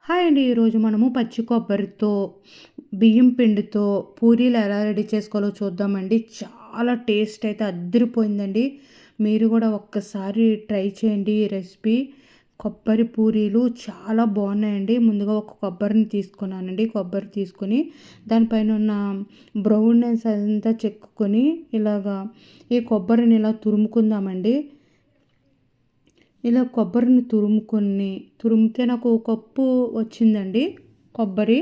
Hi అండి. ఈరోజు మనము పచ్చి కొబ్బరితో, బియ్యం పిండితో పూరీలు ఎలా రెడీ చేసుకోవాలో చూద్దామండి. చాలా టేస్ట్ అయితే అద్దిరిపోయిందండి. మీరు కూడా ఒక్కసారి ట్రై చేయండి ఈ రెసిపీ. కొబ్బరి పూరీలు చాలా బాగున్నాయండి. ముందుగా ఒక కొబ్బరిని తీసుకున్నానండి. కొబ్బరి తీసుకొని దానిపైన ఉన్న బ్రౌన్నెస్ అంతా చెక్కుకొని ఇలాగా ఈ కొబ్బరిని ఇలా తురుముకుందామండి. ఇలా కొబ్బరిని తురిమితే నాకు ఒక కప్పు వచ్చిందండి కొబ్బరి.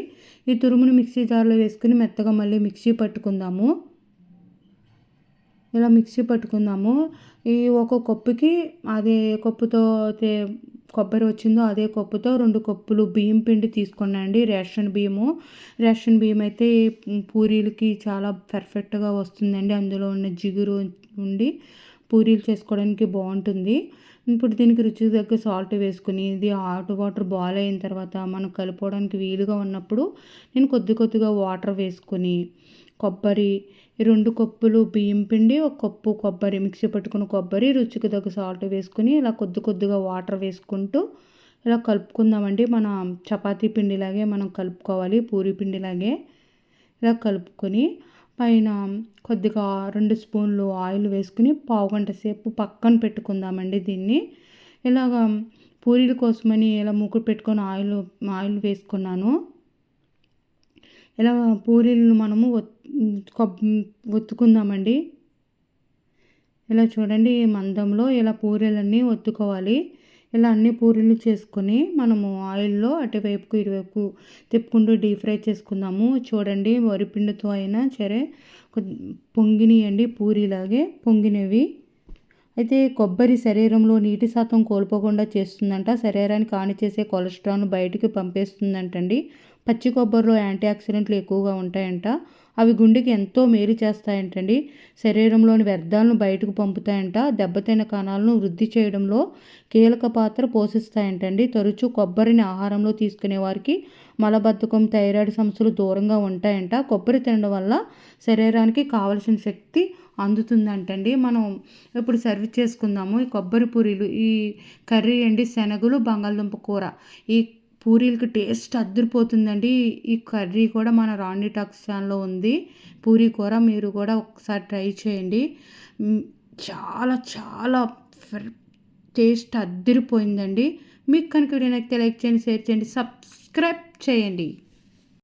ఈ తురుముని మిక్సీ జార్లో వేసుకుని మెత్తగా మళ్ళీ మిక్సీ పట్టుకుందాము. ఇలా మిక్సీ పట్టుకుందాము. ఈ ఒక కప్పుకి అదే కప్పుతో అయితే కొబ్బరి వచ్చిందో అదే కప్పుతో 2 కప్పులు బియ్యం పిండి తీసుకున్నానండి. రేషన్ బియ్యం అయితే పూరీలకి చాలా పర్ఫెక్ట్గా వస్తుందండి. అందులో ఉన్న జిగురు ఉండి పూరీలు చేసుకోవడానికి బాగుంటుంది. ఇప్పుడు దీనికి రుచికి తగ్గ సాల్ట్ వేసుకుని ఇది హాట్ వాటర్ బాయిల్ అయిన తర్వాత మనం కలుపుకోవడానికి వీలుగా ఉన్నప్పుడు నేను కొద్దిగా వాటర్ వేసుకొని కొబ్బరి 2 కప్పులు బియ్యం పిండి, 1 కప్పు కొబ్బరి మిక్సీ పట్టుకున్న కొబ్బరి, రుచికి తగ్గ సాల్ట్ వేసుకుని ఇలా కొద్దిగా వాటర్ వేసుకుంటూ ఇలా కలుపుకుందామండి. మన చపాతీ పిండిలాగే మనం కలుపుకోవాలి, పూరీ పిండిలాగే ఇలా కలుపుకొని పైన కొద్దిగా 2 స్పూన్లు ఆయిల్ వేసుకుని పావుగంట సేపు పక్కన పెట్టుకుందామండి దీన్ని. ఇలాగా పూరీల కోసమని ఇలా మూకుడు పెట్టుకొని ఆయిల్ వేసుకున్నాను. ఇలా పూరీలను మనము ఒత్తుకుందామండి. ఇలా చూడండి ఈ మందంలో ఇలా పూరీలన్నీ ఒత్తుకోవాలి. ఇలా అన్ని పూరీలు చేసుకొని మనము ఆయిల్లో అటువైపుకు ఇటువైపు తిప్పుకుంటూ డీప్ ఫ్రై చేసుకుందాము. చూడండి వరిపిండితో అయినా సరే పొంగినియండి, పూరీలాగే పొంగినవి. అయితే కొబ్బరి శరీరంలో నీటి శాతం కోల్పోకుండా చేస్తుందంట. శరీరానికి హాని చేసే కొలెస్ట్రాల్ను బయటికి పంపేస్తుందంటండి. పచ్చి కొబ్బరిలో యాంటీ ఆక్సిడెంట్లు ఎక్కువగా ఉంటాయంట. అవి గుండెకి ఎంతో మేలు చేస్తాయంటండి. శరీరంలోని వ్యర్థాలను బయటకు పంపుతాయంట. దెబ్బతిన్న కణాలను వృద్ధి చేయడంలో కీలక పాత్ర పోషిస్తాయంటండి. తరచూ కొబ్బరిని ఆహారంలో తీసుకునే వారికి మలబద్ధకం, థైరాయిడ్ సమస్యలు దూరంగా ఉంటాయంట. కొబ్బరి తినడం వల్ల శరీరానికి కావలసిన శక్తి అందుతుందంటండి. మనం ఇప్పుడు సర్వ్ చేసుకుందాము. ఈ కొబ్బరి పూరీలు, ఈ కర్రీ అండి శనగలు, బంగాళదుంప కూర. ఈ పూరీలకి టేస్ట్ అద్దరిపోతుందండి. ఈ కర్రీ కూడా మన రాణి టాక్స్ ఛానల్లో ఉంది. పూరీ కూర మీరు కూడా ఒకసారి ట్రై చేయండి. చాలా చాలా టేస్ట్ అద్దరిపోయిందండి. మీకు కనుక వీడియో నచ్చితే లైక్ చేయండి, షేర్ చేయండి, సబ్స్క్రైబ్ చేయండి.